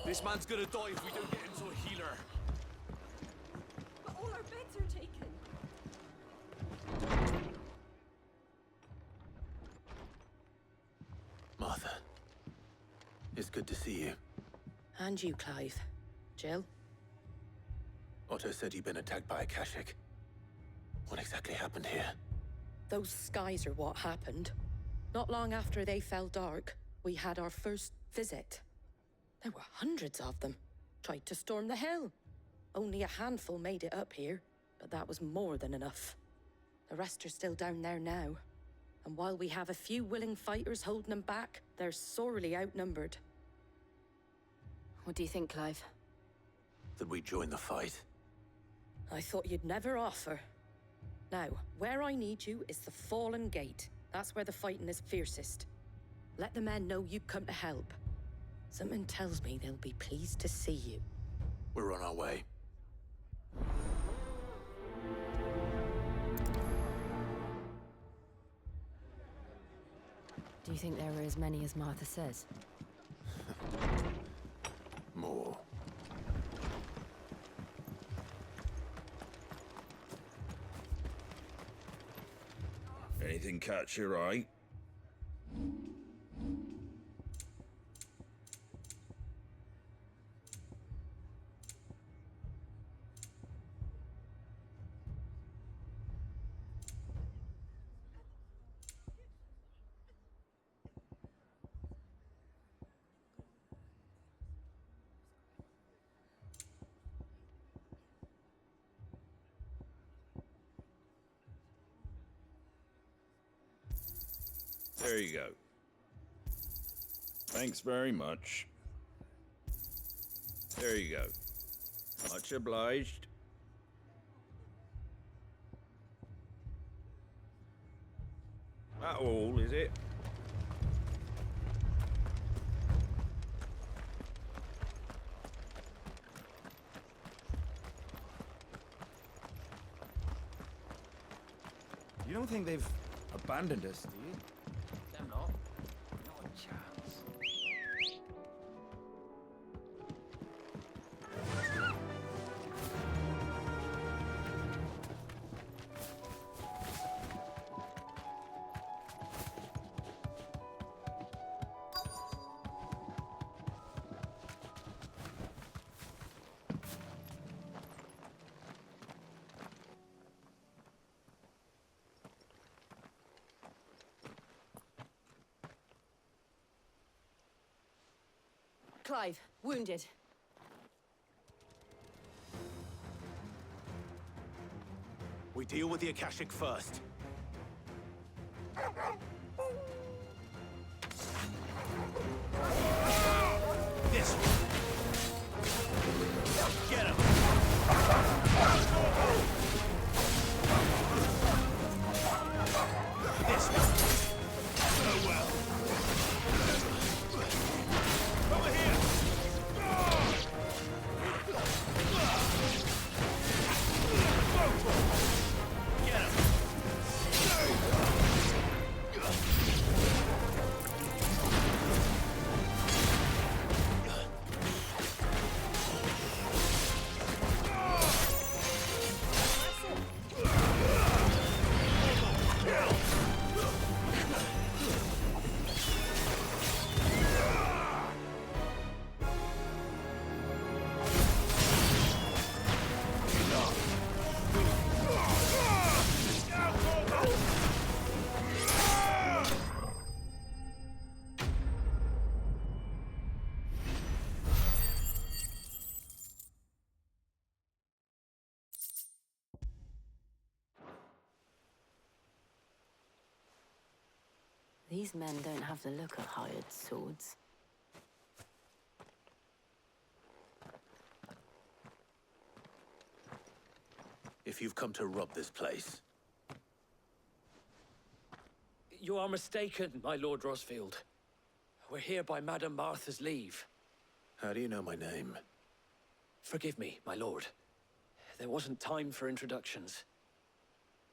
This man's gonna die if we don't get him to a healer. But all our beds are taken. Martha, it's good to see you. And you, Clive. Jill? Otto said you'd been attacked by Akashic. What exactly happened here? Those skies are what happened. Not long after they fell dark, we had our first visit. There were hundreds of them. Tried to storm the hill. Only a handful made it up here, but that was more than enough. The rest are still down there now. And while we have a few willing fighters holding them back, they're sorely outnumbered. What do you think, Clive? That we join the fight? I thought you'd never offer. Now, where I need you is the Fallen Gate. That's where the fighting is fiercest. Let the men know you come to help. Something tells me they'll be pleased to see you. We're on our way. Do you think there were as many as Martha says? More. Anything catch your eye? There you go. Thanks very much. There you go. Much obliged. That all, is it? You don't think they've abandoned us, do you? Them not. Not a chance. Clive, wounded. We deal with the Akashic first. This one. Get him! This one. So well. Over here! Get him! These men don't have the look of hired swords. If you've come to rob this place, You are mistaken, my Lord Rosfield. We're here by Madame Martha's leave. how do you know my name? Forgive me, my lord. There wasn't time for introductions.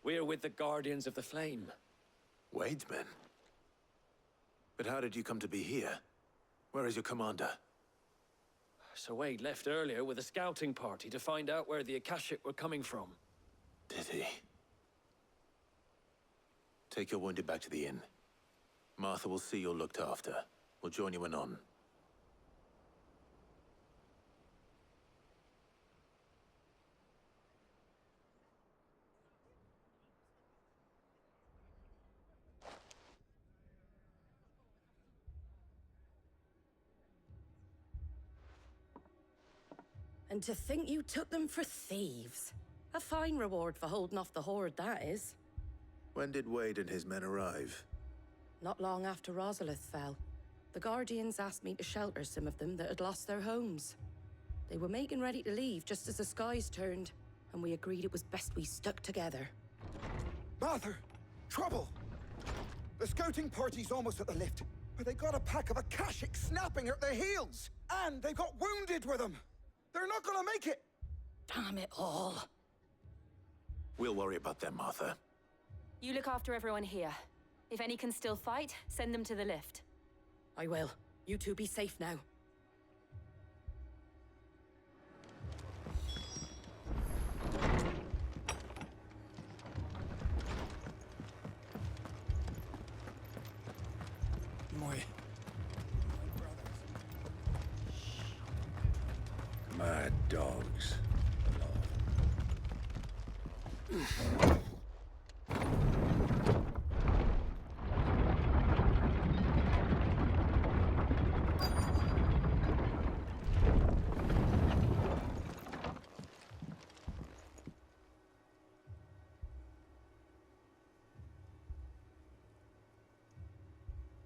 We're with the Guardians of the Flame. Wade's men? But how did you come to be here? Where is your commander? So Wade left earlier with a scouting party to find out where the Akashic were coming from. Did he? Take your wounded back to the inn. Martha will see you're looked after. We'll join you anon. And to think you took them for thieves. A fine reward for holding off the horde, that is. When did Wade and his men arrive? Not long after Rosalith fell. The Guardians asked me to shelter some of them that had lost their homes. They were making ready to leave just as the skies turned, and we agreed it was best we stuck together. Martha! Trouble! The scouting party's almost at the lift, but they got a pack of Akashic snapping at their heels! And they got wounded with them! They're not gonna make it! Damn it all. We'll worry about them, Martha. You look after everyone here. If any can still fight, send them to the lift. I will. You two be safe now. My Mad dogs.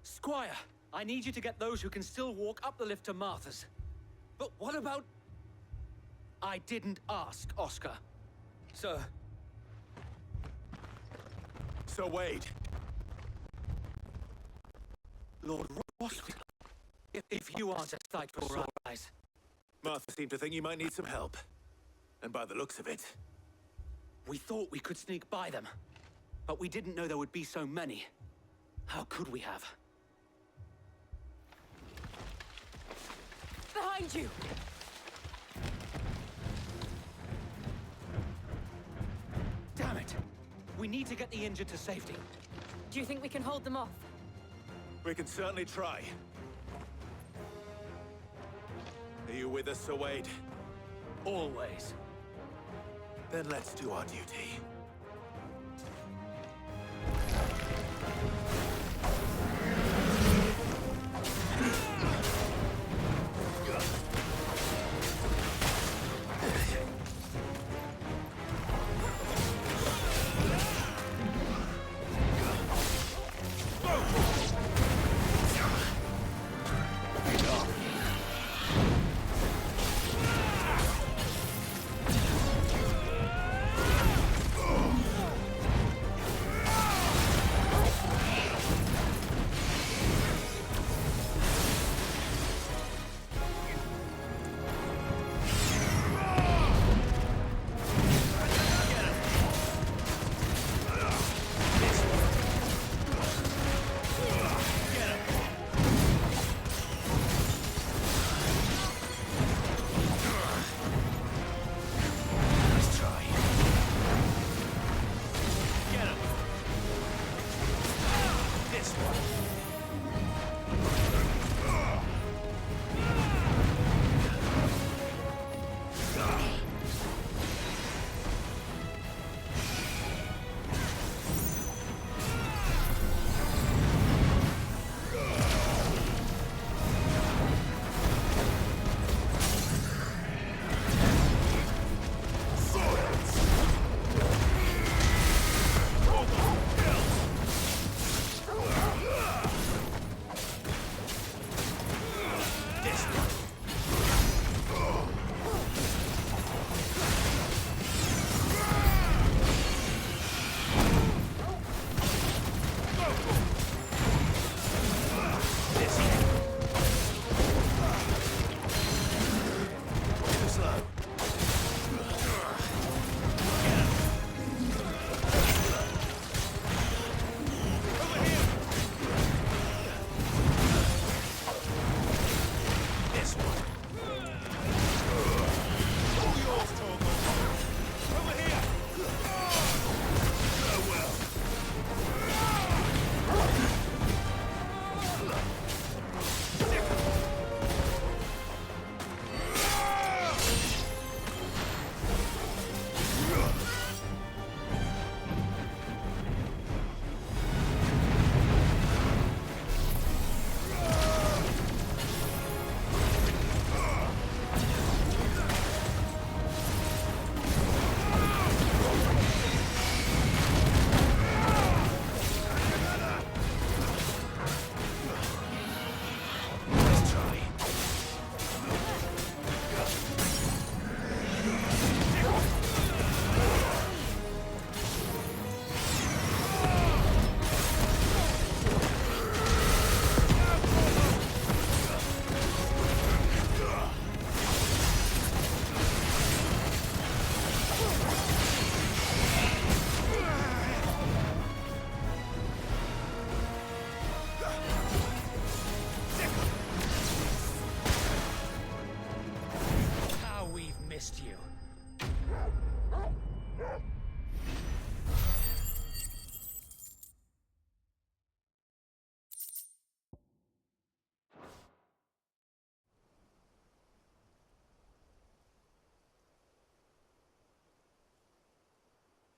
Squire, I need you to get those who can still walk up the lift to Martha's. But what about... I didn't ask, Oscar. Sir. Sir Wade! Lord Ross, if you aren't a sight for our eyes. Martha seemed to think you might need some help. And by the looks of it... We thought we could sneak by them, but we didn't know there would be so many. How could we have? Behind you! Damn it! We need to get the injured to safety. Do you think we can hold them off? We can certainly try. Are you with us, Sir Wade? Always. Then let's do our duty.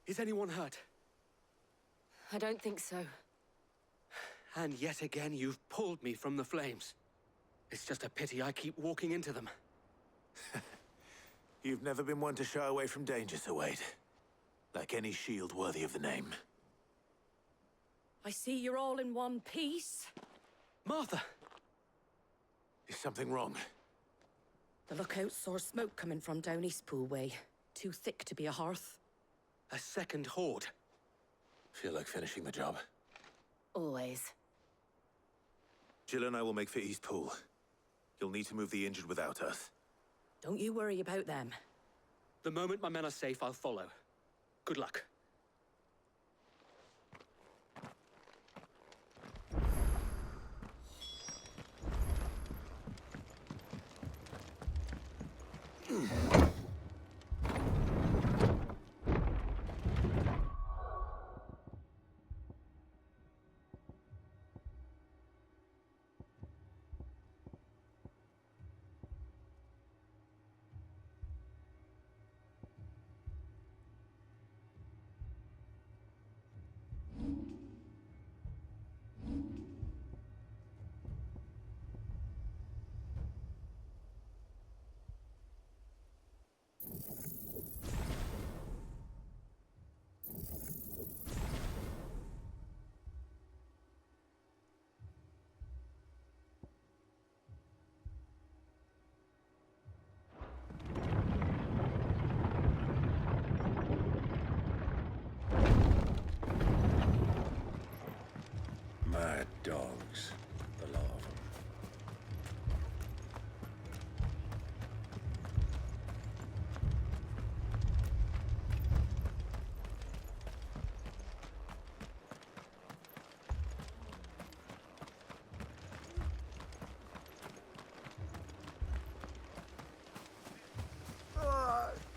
Is anyone hurt? I don't think so. And yet again, you've pulled me from the flames. It's just a pity I keep walking into them. You've never been one to shy away from danger, Sir Wade. Like any shield worthy of the name. I see you're all in one piece. Martha! Is something wrong? The lookout saw smoke coming from down East Pool way. Too thick to be a hearth. A second horde. Feel like finishing the job. Always. Jill and I will make for East Pool. You'll need to move the injured without us. Don't you worry about them. The moment my men are safe, I'll follow. Good luck. Mad dogs. The lot of them.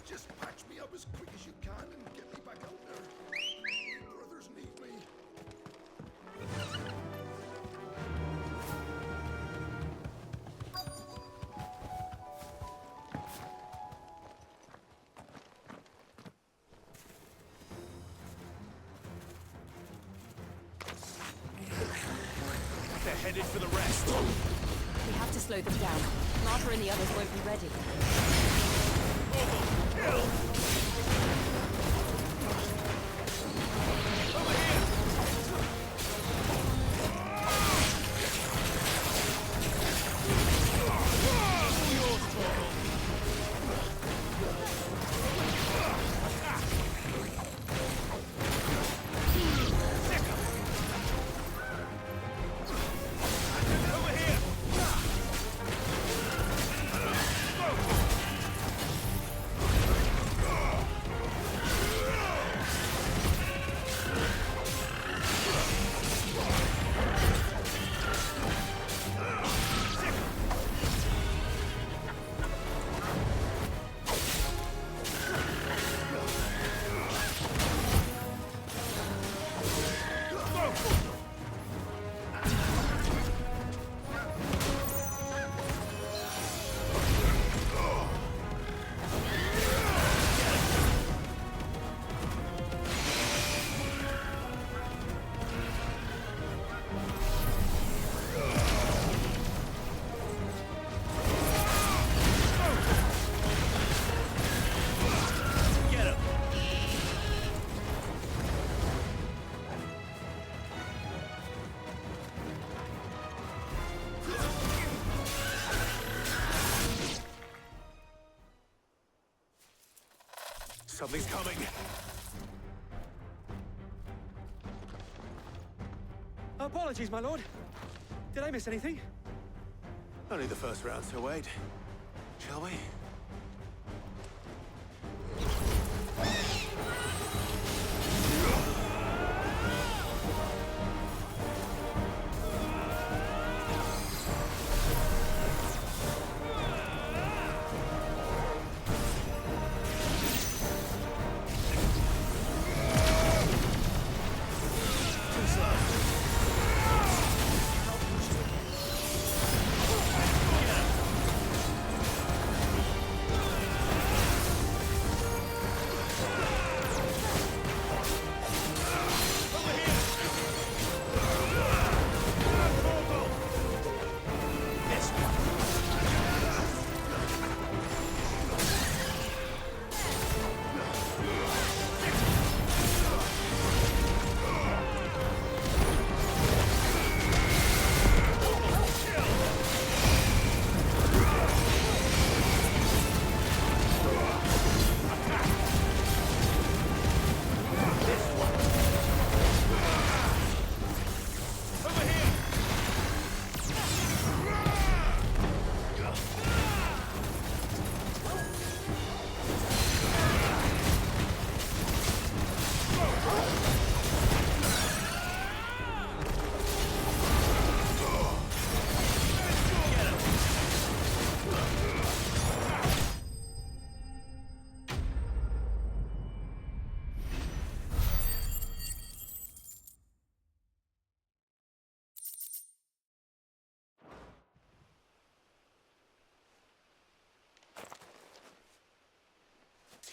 Just patch me up as quick as you can and get me back out there. My brothers need me. They're headed for the rest. We have to slow them down. Martha and the others won't be ready. Something's coming. Apologies, my lord. Did I miss anything? Only the first round, Sir Wade. Shall we?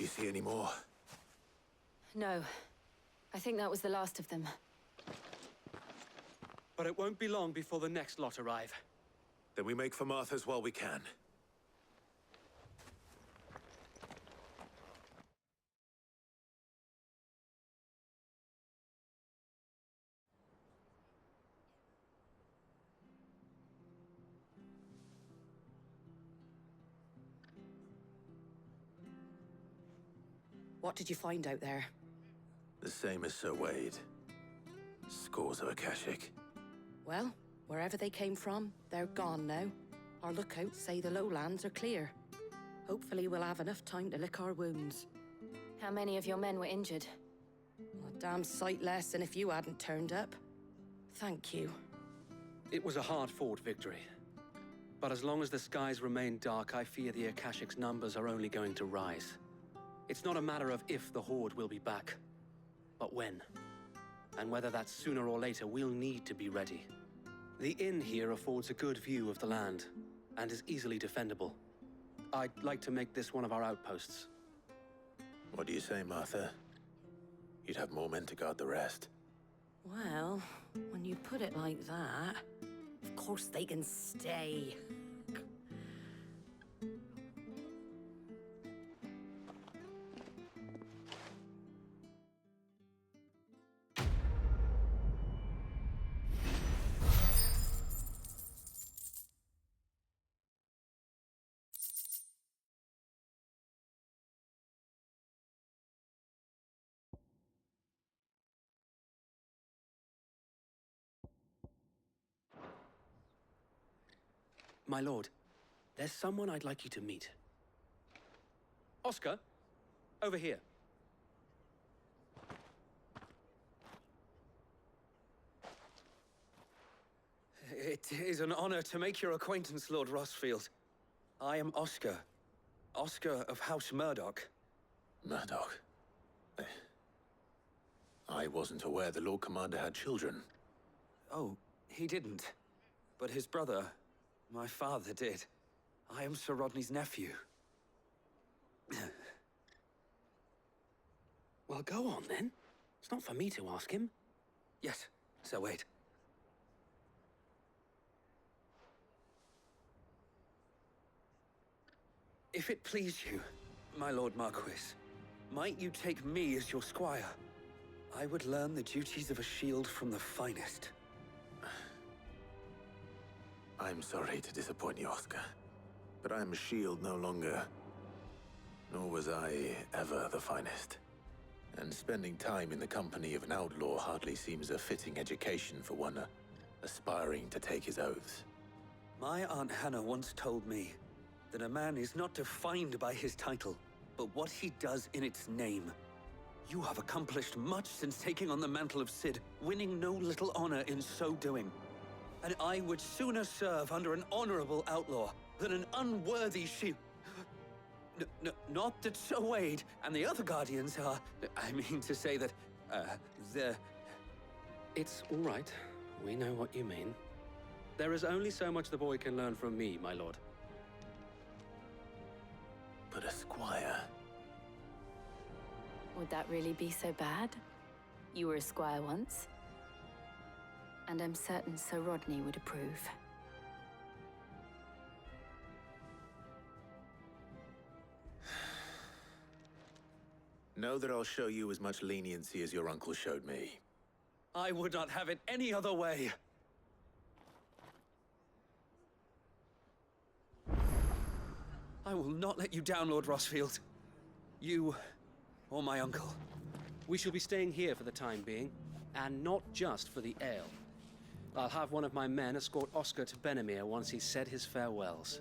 Do you see any more? No. I think that was the last of them. But it won't be long before the next lot arrive. Then we make for Martha's while we can. What did you find out there? The same as Sir Wade. Scores of Akashic. Well, wherever they came from, they're gone now. Our lookouts say the lowlands are clear. Hopefully we'll have enough time to lick our wounds. How many of your men were injured? A damn sight less than if you hadn't turned up. Thank you. It was a hard-fought victory. But as long as the skies remain dark, I fear the Akashic's numbers are only going to rise. It's not a matter of if the Horde will be back, but when. And whether that's sooner or later, we'll need to be ready. The inn here affords a good view of the land, and is easily defendable. I'd like to make this one of our outposts. What do you say, Martha? You'd have more men to guard the rest. Well, when you put it like that, of course they can stay. My lord, there's someone I'd like you to meet. Oscar, over here. It is an honor to make your acquaintance, Lord Rossfield. I am Oscar. Oscar of House Murdoch. Murdoch? I wasn't aware the Lord Commander had children. Oh, he didn't. But his brother, my father, did. I am Sir Rodney's nephew. Well, go on then. It's not for me to ask him. Yes, Sir Wade. If it please you, my Lord Marquis, might you take me as your squire? I would learn the duties of a shield from the finest. I'm sorry to disappoint you, Oscar. But I am a shield no longer. Nor was I ever the finest. And spending time in the company of an outlaw hardly seems a fitting education for one aspiring to take his oaths. My Aunt Hannah once told me that a man is not defined by his title, but what he does in its name. You have accomplished much since taking on the mantle of Cid, winning no little honor in so doing. And I would sooner serve under an honorable outlaw than an unworthy shield. Not that Sir Wade and the other Guardians are... I mean to say that, they're... It's all right. We know what you mean. There is only so much the boy can learn from me, my lord. But a squire... Would that really be so bad? You were a squire once. And I'm certain Sir Rodney would approve. Know that I'll show you as much leniency as your uncle showed me. I would not have it any other way. I will not let you down, Lord Rossfield. You, or my uncle. We shall be staying here for the time being, and not just for the ale. I'll have one of my men escort Oscar to Benimir once he's said his farewells.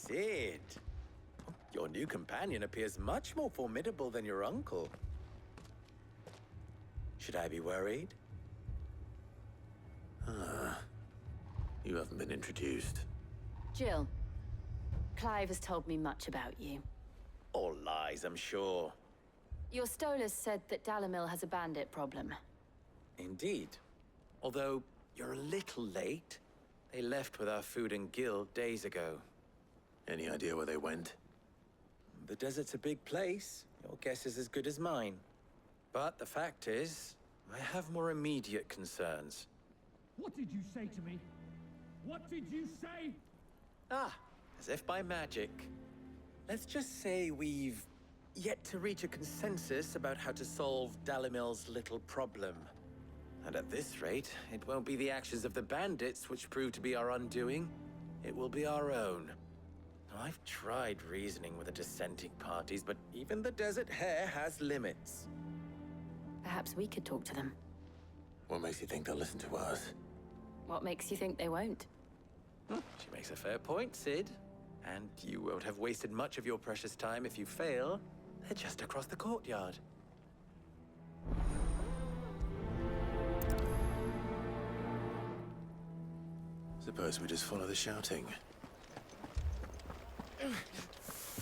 Sid. Your new companion appears much more formidable than your uncle. Should I be worried? You haven't been introduced. Jill, Clive has told me much about you. All lies, I'm sure. Your Stolas said that Dalamil has a bandit problem. Indeed. Although, you're a little late. They left with our food and guild days ago. Any idea where they went? The desert's a big place. Your guess is as good as mine. But the fact is, I have more immediate concerns. What did you say to me? What did you say? Ah, as if by magic. Let's just say we've yet to reach a consensus about how to solve Dalamil's little problem. And at this rate, it won't be the actions of the bandits which prove to be our undoing. It will be our own. I've tried reasoning with the dissenting parties, but even the Desert Hare has limits. Perhaps we could talk to them. What makes you think they'll listen to us? What makes you think they won't? She makes a fair point, Sid. And you won't have wasted much of your precious time if you fail. They're just across the courtyard. Suppose we just follow the shouting.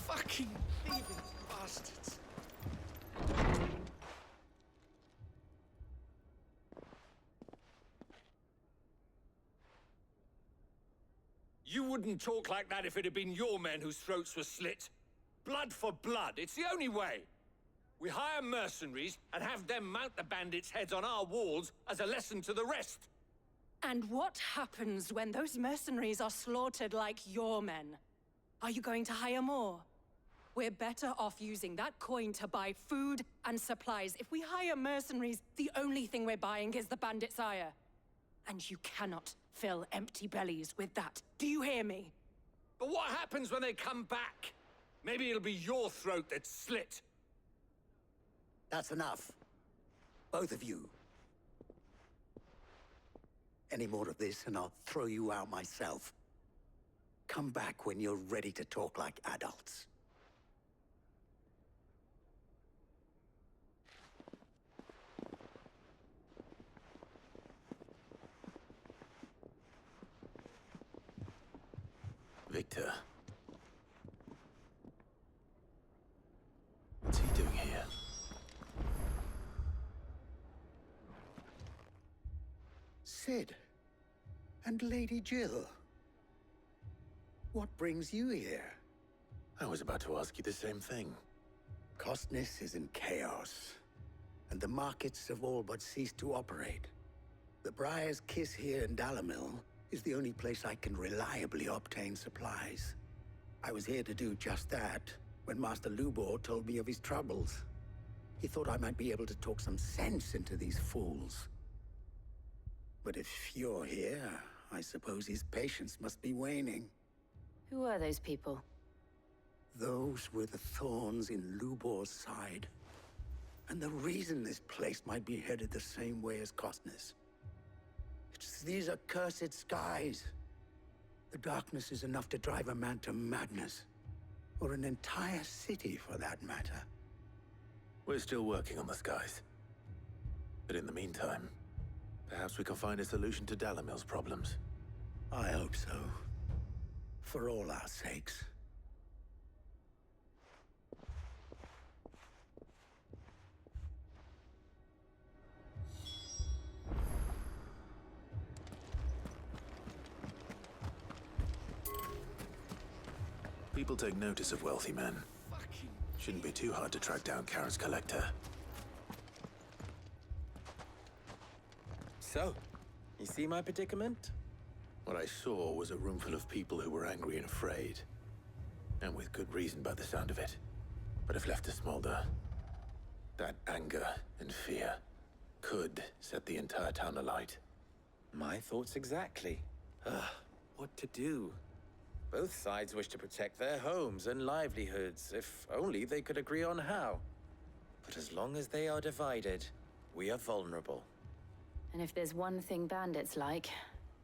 Fucking thieving bastards. You wouldn't talk like that if it had been your men whose throats were slit. Blood for blood, it's the only way. We hire mercenaries and have them mount the bandits' heads on our walls as a lesson to the rest. And what happens when those mercenaries are slaughtered like your men? Are you going to hire more? We're better off using that coin to buy food and supplies. If we hire mercenaries, the only thing we're buying is the bandits' ire. And you cannot fill empty bellies with that. Do you hear me? But what happens when they come back? Maybe it'll be your throat that's slit. That's enough. Both of you. Any more of this and I'll throw you out myself. Come back when you're ready to talk like adults. Victor. What's he doing here? Sid. And Lady Jill. What brings you here? I was about to ask you the same thing. Costness is in chaos, and the markets have all but ceased to operate. The Briar's Kiss here in Dalamil is the only place I can reliably obtain supplies. I was here to do just that when Master Lubor told me of his troubles. He thought I might be able to talk some sense into these fools. But if you're here, I suppose his patience must be waning. Who are those people? Those were the thorns in Lubor's side. And the reason this place might be headed the same way as Costness. It's these accursed skies. The darkness is enough to drive a man to madness. Or an entire city, for that matter. We're still working on the skies. But in the meantime, perhaps we can find a solution to Dalamil's problems. I hope so. For all our sakes. People take notice of wealthy men. Shouldn't be too hard to track down Karen's collector. So, you see my predicament? What I saw was a room full of people who were angry and afraid. And with good reason by the sound of it. But if left to smolder, that anger and fear could set the entire town alight. My thoughts exactly. What to do? Both sides wish to protect their homes and livelihoods, if only they could agree on how. But as long as they are divided, we are vulnerable. And if there's one thing bandits like,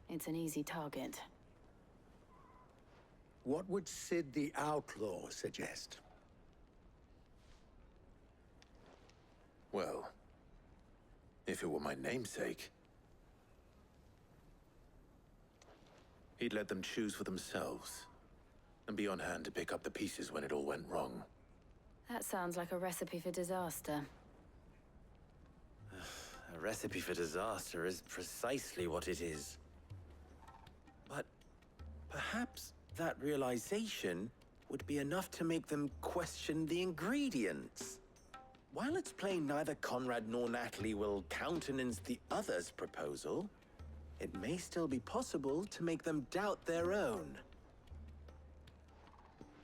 it's an easy target. What would Sid the Outlaw suggest? Well, if it were my namesake, he'd let them choose for themselves, and be on hand to pick up the pieces when it all went wrong. That sounds like a recipe for disaster. A recipe for disaster is precisely what it is. But perhaps that realization would be enough to make them question the ingredients. While it's plain neither Conrad nor Natalie will countenance the other's proposal, it may still be possible to make them doubt their own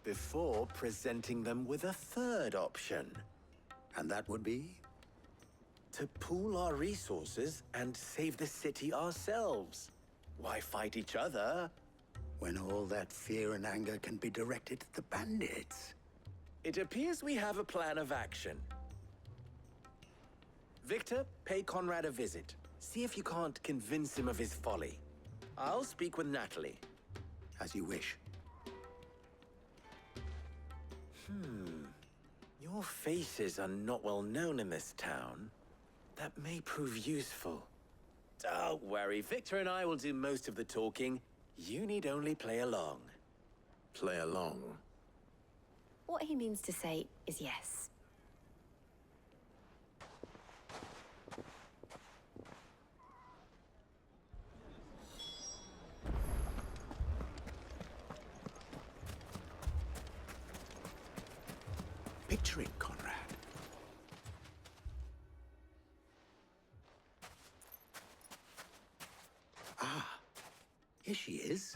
before presenting them with a third option. And that would be? To pool our resources and save the city ourselves. Why fight each other when all that fear and anger can be directed at the bandits? It appears we have a plan of action. Victor, pay Conrad a visit. See if you can't convince him of his folly. I'll speak with Natalie. As you wish. Your faces are not well known in this town. That may prove useful. Don't worry, Victor and I will do most of the talking. You need only play along. Play along? What he means to say is yes. Picture it, Conrad. Ah, here she is.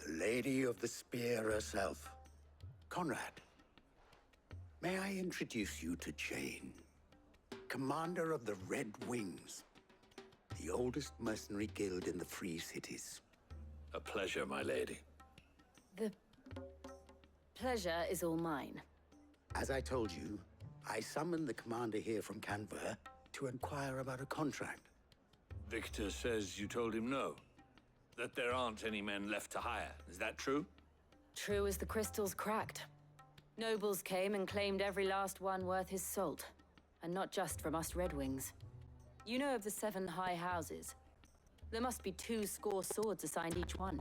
The Lady of the Spear herself. Conrad, may I introduce you to Jane, commander of the Red Wings, the oldest mercenary guild in the Free Cities. A pleasure, my lady. The pleasure is all mine. As I told you, I summoned the commander here from Canberra to inquire about a contract. Victor says you told him no. That there aren't any men left to hire. Is that true? True as the crystals cracked. Nobles came and claimed every last one worth his salt. And not just from us Red Wings. You know of the 7 high houses. There must be 2 swords assigned each one.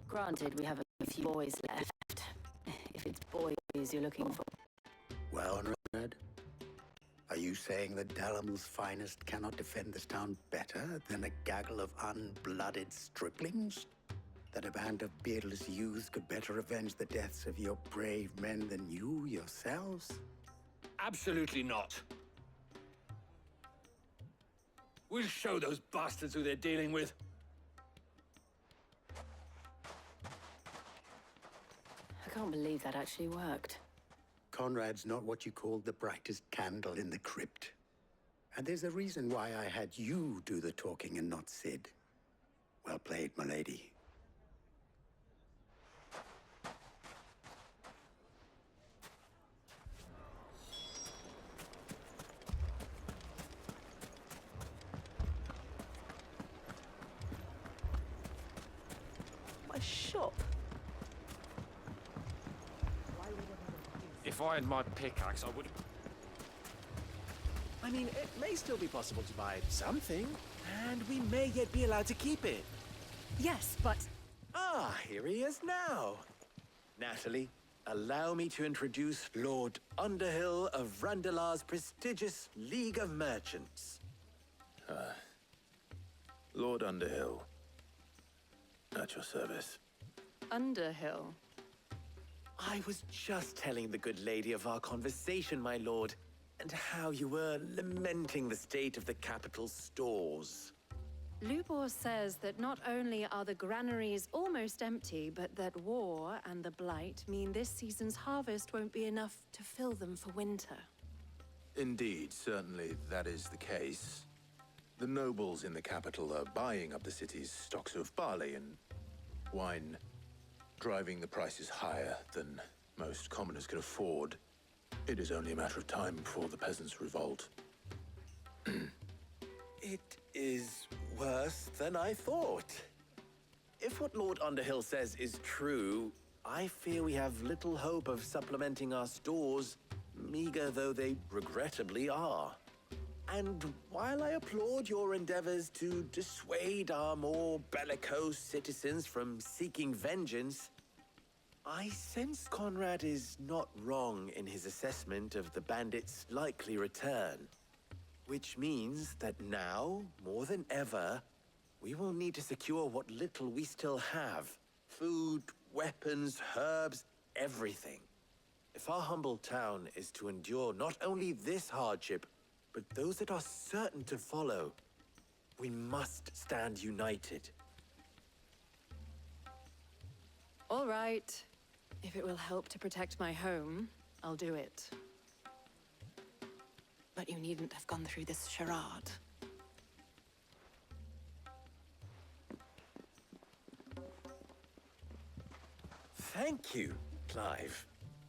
Granted, we have a few boys left. If it's boys you're looking for. Well, Conrad, are you saying that Dalamil's finest cannot defend this town better than a gaggle of unblooded striplings? That a band of beardless youths could better avenge the deaths of your brave men than you yourselves? Absolutely not. We'll show those bastards who they're dealing with. I can't believe that actually worked. Conrad's not what you called the brightest candle in the crypt. And there's a reason why I had you do the talking and not Sid. Well played, my lady. My shop. If I had my pickaxe, I would... I mean, it may still be possible to buy something, and we may yet be allowed to keep it. Yes, but... Ah, here he is now. Natalie, allow me to introduce Lord Underhill of Randalar's prestigious League of Merchants. Lord Underhill. At your service. Underhill? I was just telling the good lady of our conversation, my lord, and how you were lamenting the state of the capital's stores. Lubor says that not only are the granaries almost empty, but that war and the Blight mean this season's harvest won't be enough to fill them for winter. Indeed, certainly that is the case. The nobles in the capital are buying up the city's stocks of barley and wine, driving the prices higher than most commoners can afford. It is only a matter of time before the peasants revolt. It is worse than I thought. if what Lord Underhill says is true, I fear we have little hope of supplementing our stores, meager though they regrettably are. And while I applaud your endeavors to dissuade our more bellicose citizens from seeking vengeance, I sense Conrad is not wrong in his assessment of the bandits' likely return. Which means that now, more than ever, we will need to secure what little we still have. Food, weapons, herbs, everything. If our humble town is to endure not only this hardship, but those that are certain to follow, we must stand united. All right. If it will help to protect my home, I'll do it. But you needn't have gone through this charade. Thank you, Clive.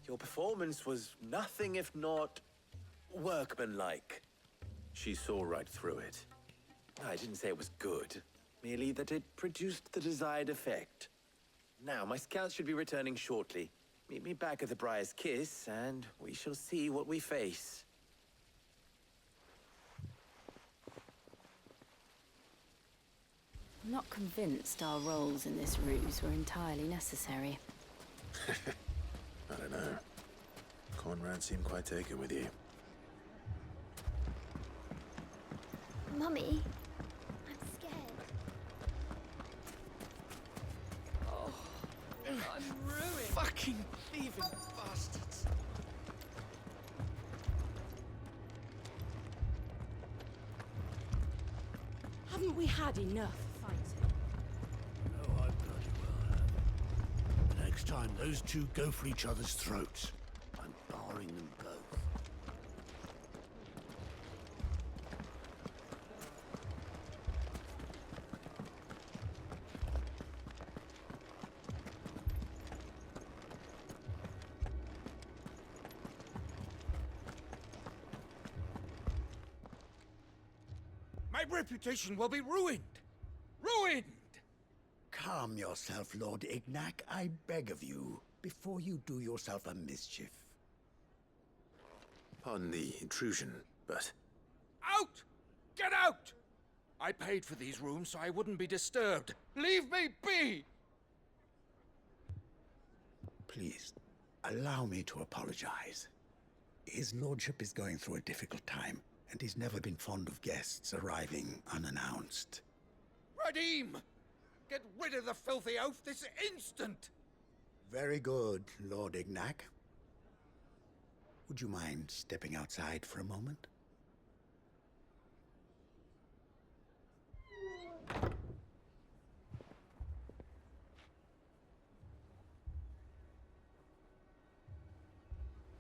Your performance was nothing if not workmanlike. She saw right through it. I didn't say it was good, merely that it produced the desired effect. Now, my scouts should be returning shortly. Meet me back at the Briar's Kiss, and we shall see what we face. I'm not convinced our roles in this ruse were entirely necessary. I don't know. Conrad seemed quite taken with you. Mummy, I'm scared. Oh, I'm ruined. Fucking thieving bastards. Haven't we had enough fighting? Oh, I bloody well have. The next time those two go for each other's throats, I'm barring them both. My reputation will be ruined! Ruined! Calm yourself, Lord Ignac, I beg of you, before you do yourself a mischief. Pardon the intrusion, but... Out! Get out! I paid for these rooms so I wouldn't be disturbed. Leave me be! Please, allow me to apologize. His lordship is going through a difficult time, and he's never been fond of guests arriving unannounced. Radim! Get rid of the filthy oaf this instant! Very good, Lord Ignac. Would you mind stepping outside for a moment?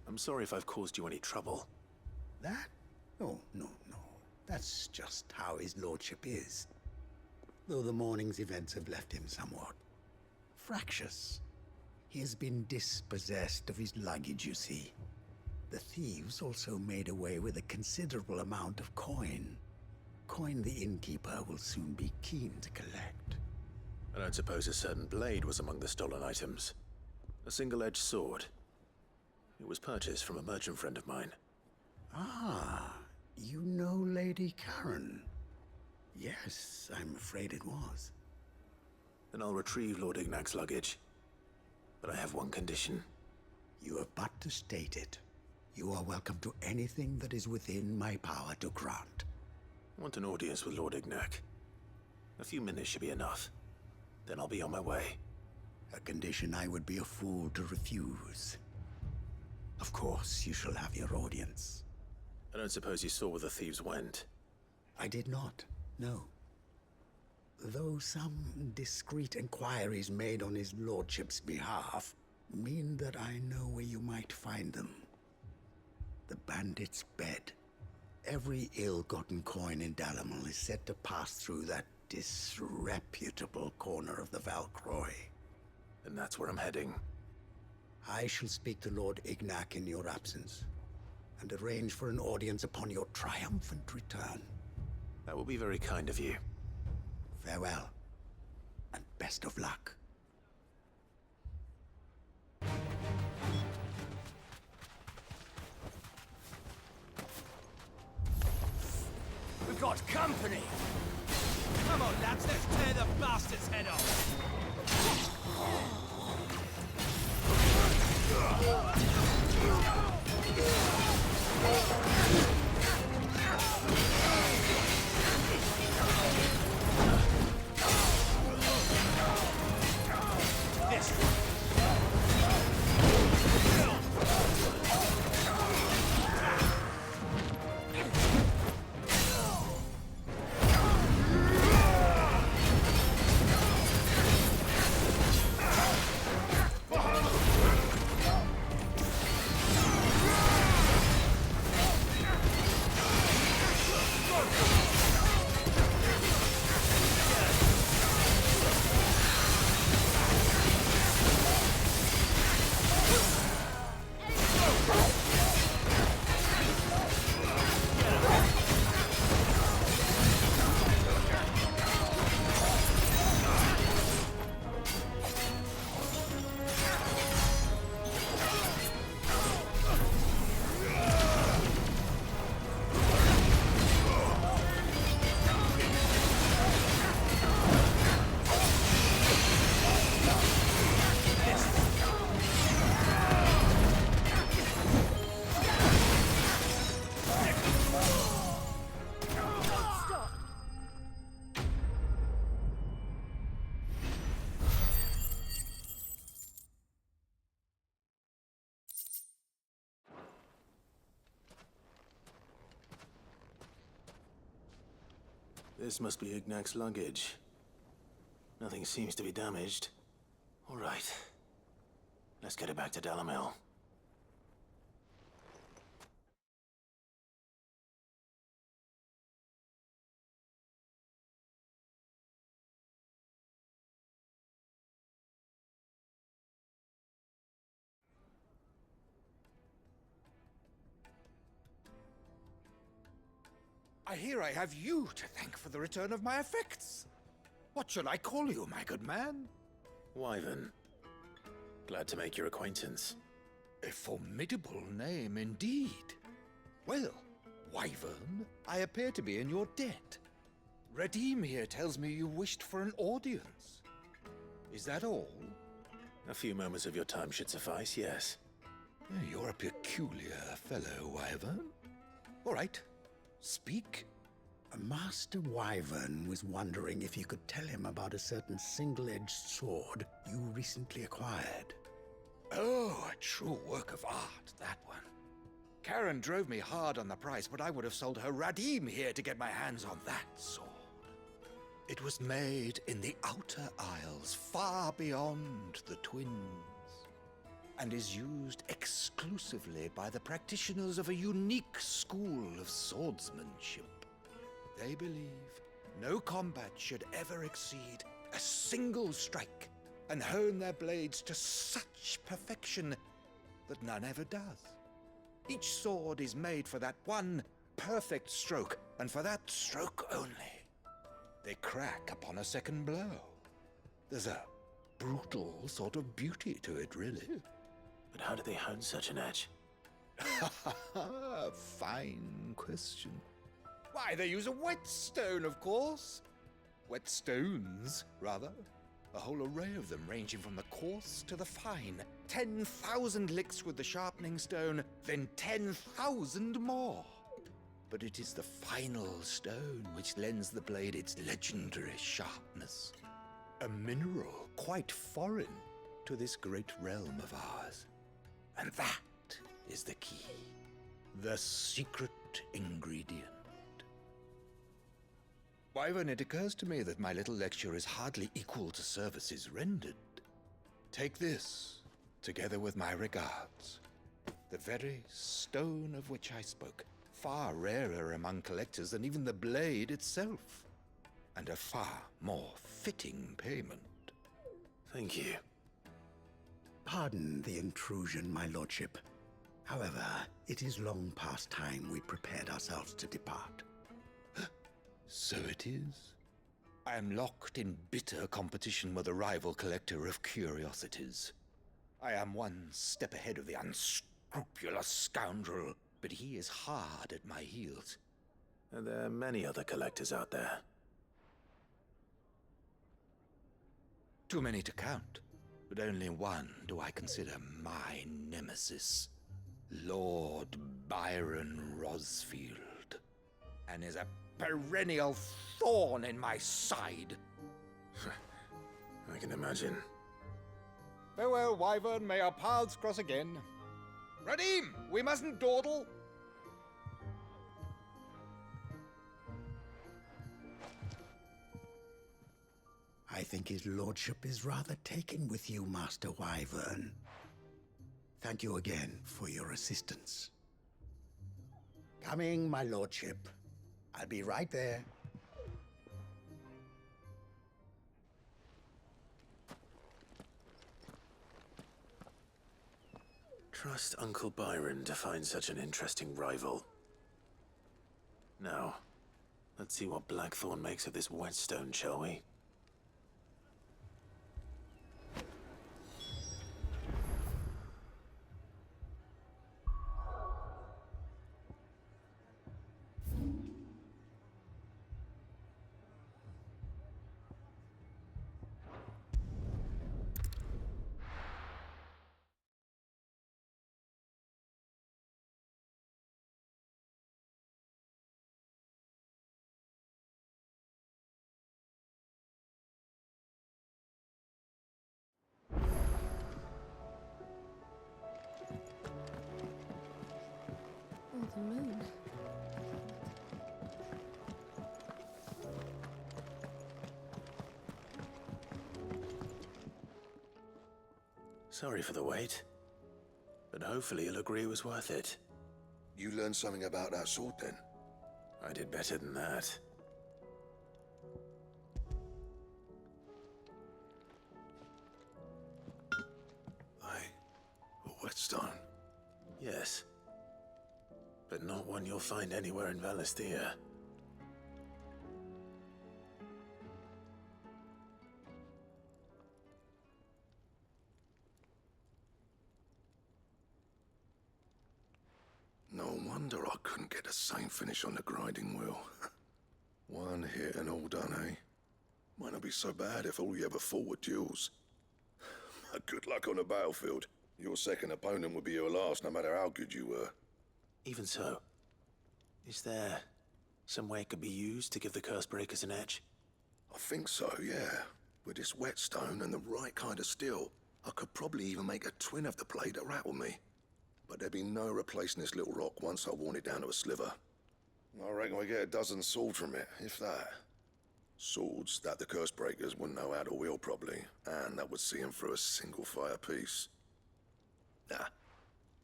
I'm sorry if I've caused you any trouble. That? Oh, no. That's just how his lordship is. Though the morning's events have left him somewhat fractious. He has been dispossessed of his luggage, you see. The thieves also made away with a considerable amount of coin. Coin the innkeeper will soon be keen to collect. I don't suppose a certain blade was among the stolen items. A single-edged sword. It was purchased from a merchant friend of mine. Ah, you know Lady Karen. Yes, I'm afraid it was. Then I'll retrieve Lord Ignac's luggage. But I have one condition. You have but to state it. You are welcome to anything that is within my power to grant. I want an audience with Lord Ignac. A few minutes should be enough. Then I'll be on my way. A condition I would be a fool to refuse. Of course, you shall have your audience. I don't suppose you saw where the thieves went. I did not, no. Though some discreet inquiries made on his lordship's behalf mean that I know where you might find them. The bandit's bed. Every ill-gotten coin in Dalimil is said to pass through that disreputable corner of the Valcroy. And that's where I'm heading. I shall speak to Lord Ignac in your absence, and arrange for an audience upon your triumphant return. That will be very kind of you. Farewell, and best best of luck. We've got company! Come on, lads, let's tear the bastard's head off! This must be Ignac's luggage. Nothing seems to be damaged. All right. Let's get it back to Dalimil. I hear I have you to thank for the return of my effects. What shall I call you, my good man? Wyvern. Glad to make your acquaintance. A formidable name indeed. Well, Wyvern, I appear to be in your debt. Redeem here tells me you wished for an audience. Is that all? A few moments of your time should suffice, yes. You're a peculiar fellow, Wyvern. All right. Speak. Master Wyvern was wondering if you could tell him about a certain single-edged sword you recently acquired. Oh, a true work of art, that one. Karen drove me hard on the price, but I would have sold her Radim here to get my hands on that sword. It was made in the Outer Isles, far beyond the Twins, and is used exclusively by the practitioners of a unique school of swordsmanship. They believe no combat should ever exceed a single strike, and hone their blades to such perfection that none ever does. Each sword is made for that one perfect stroke, and for that stroke only. They crack upon a second blow. There's a brutal sort of beauty to it, really. But how do they hone such an edge? Fine question. Why, they use a whetstone, of course. Whetstones, rather. A whole array of them, ranging from the coarse to the fine. 10,000 licks with the sharpening stone, then 10,000 more. But it is the final stone which lends the blade its legendary sharpness. A mineral quite foreign to this great realm of ours. And that is the key. The secret ingredient. Wyvern, it occurs to me that my little lecture is hardly equal to services rendered. Take this, together with my regards. The very stone of which I spoke, far rarer among collectors than even the blade itself, and a far more fitting payment. Thank you. Pardon the intrusion, my lordship. However, it is long past time we prepared ourselves to depart. So it is. I am locked in bitter competition with a rival collector of curiosities. I am one step ahead of the unscrupulous scoundrel, but he is hard at my heels. And there are many other collectors out there. Too many to count, but only one do I consider my nemesis. Lord Byron Rosfield, and is a perennial thorn in my side. I can imagine. Farewell, Wyvern. May our paths cross again. Radim, we mustn't dawdle. I think his lordship is rather taken with you, Master Wyvern. Thank you again for your assistance. Coming, my lordship. I'll be right there. Trust Uncle Byron to find such an interesting rival. Now, let's see what Blackthorn makes of this whetstone, shall we? Oh, the moon. Sorry for the wait, but hopefully you'll agree it was worth it. You learned something about that sword, then? I did better than that. A whetstone? Yes. But not one you'll find anywhere in Valisthea. No wonder I couldn't get the same finish on the grinding wheel. One hit and all done, eh? Might not be so bad if all you ever fought were duels. Good luck on the battlefield. Your second opponent would be your last, no matter how good you were. Even so, is there some way it could be used to give the Cursebreakers an edge? I think so, yeah. With this whetstone and the right kind of steel, I could probably even make a twin of the blade that rattled me. But there'd be no replacing this little rock once I worn it down to a sliver. I reckon we get a dozen swords from it, if that. Swords that the Cursebreakers wouldn't know how to wield properly, and that would see them through a single fire piece. Nah,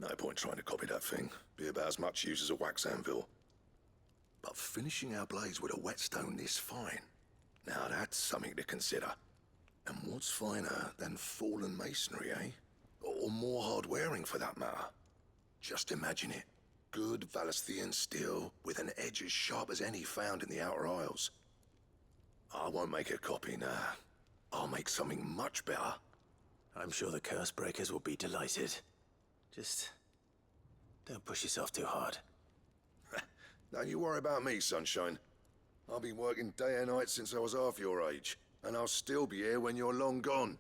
no point trying to copy that thing. Be about as much use as a wax anvil. But finishing our blades with a whetstone this fine, now that's something to consider. And what's finer than fallen masonry, eh? Or more hard-wearing, for that matter. Just imagine it. Good Valisthean steel with an edge as sharp as any found in the Outer Isles. I won't make a copy, nah. I'll make something much better. I'm sure the Cursebreakers will be delighted. Just don't push yourself too hard. Don't you worry about me, sunshine. I've been working day and night since I was half your age, and I'll still be here when you're long gone.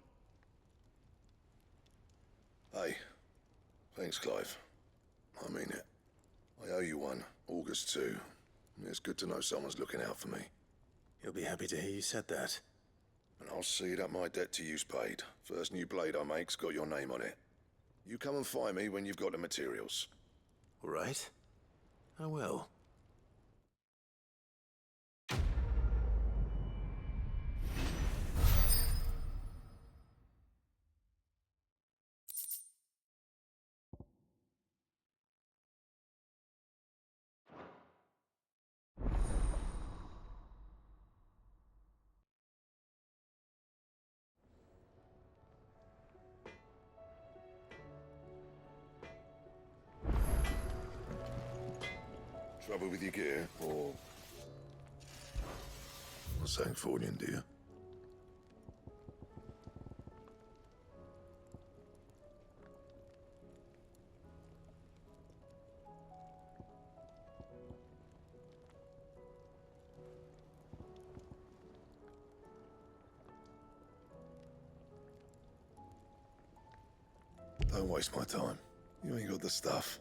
Hey, thanks, Clive. I mean it. I owe you one, August too. It's good to know someone's looking out for me. You'll be happy to hear you said that. And I'll see that my debt to you's paid. First new blade I make's got your name on it. You come and find me when you've got the materials. All right. I will. Trouble with your gear, or... Sancthornian, do you? Don't waste my time. You ain't got the stuff.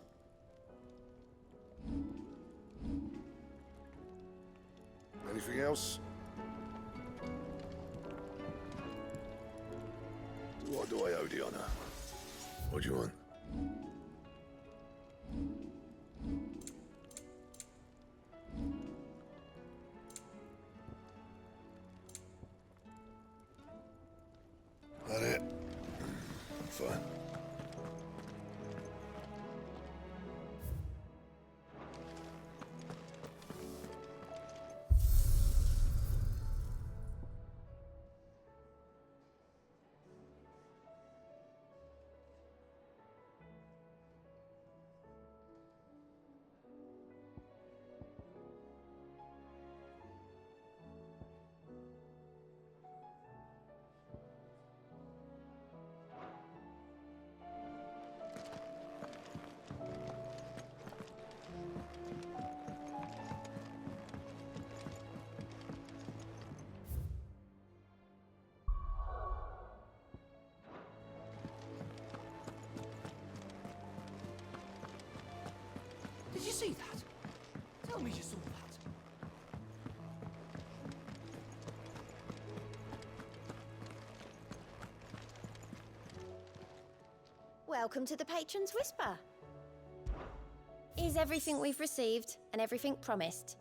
Anything else? What do I owe the honor? What do you want? That it? Fine. Did you see that? Tell me you saw that. Welcome to the Patron's Whisper. Is everything we've received and everything promised?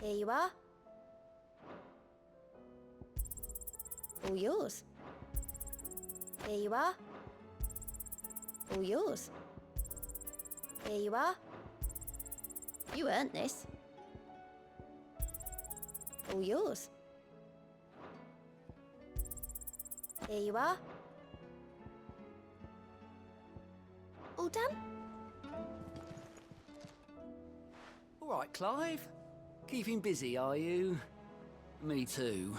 Here you are. All yours. Here you are. All yours. Here you are. You earned this. All yours. Here you are. All done? All right, Clive. Keeping busy, are you? Me too.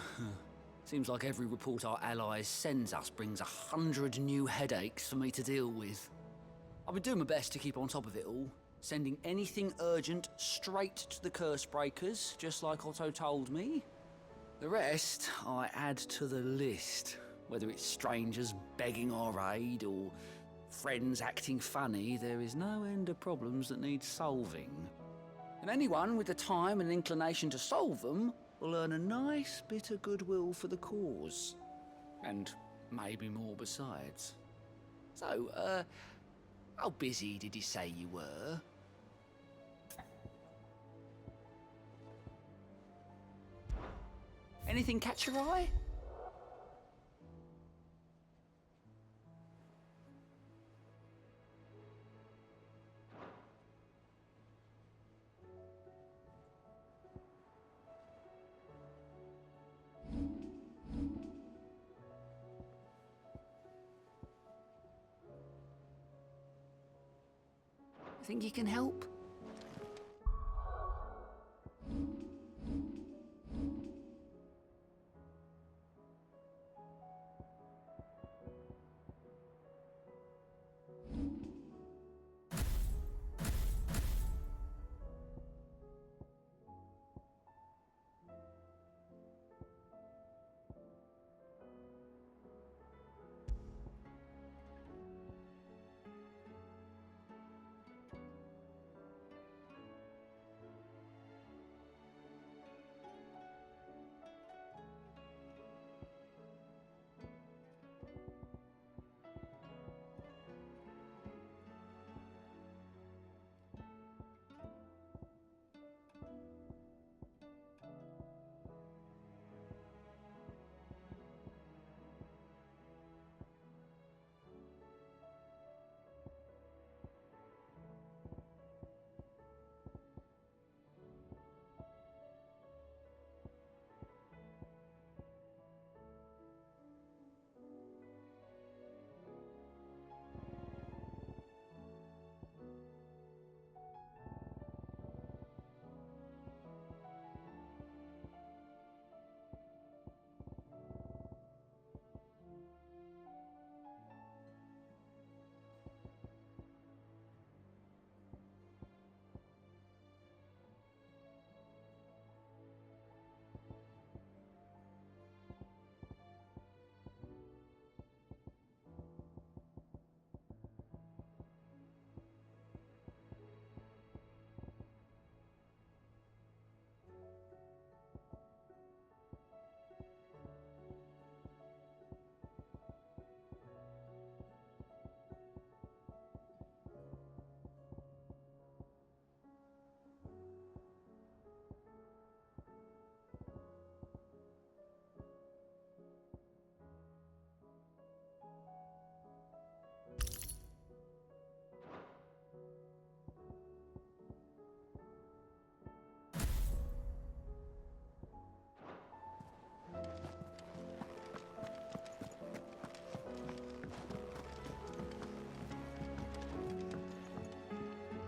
Seems like every report our allies sends us brings 100 new headaches for me to deal with. I've been doing my best to keep on top of it all, sending anything urgent straight to the curse breakers, just like Otto told me. The rest I add to the list, whether it's strangers begging our aid or friends acting funny. There is no end of problems that need solving. And anyone with the time and inclination to solve them will earn a nice bit of goodwill for the cause. And maybe more besides. So, how busy did you say you were? Anything catch your eye? Think you can help?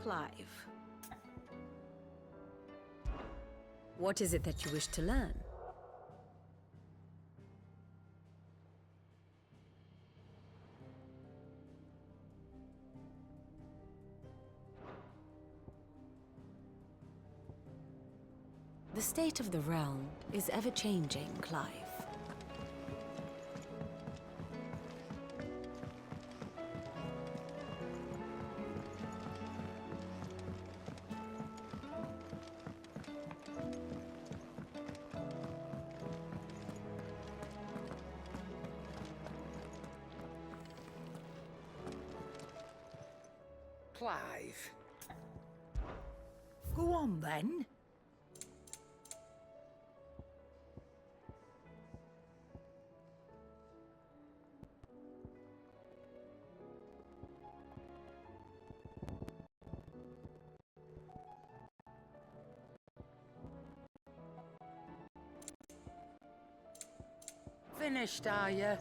Clive. What is it that you wish to learn? The state of the realm is ever-changing, Clive. Clive. Go on, then. Finished, are you?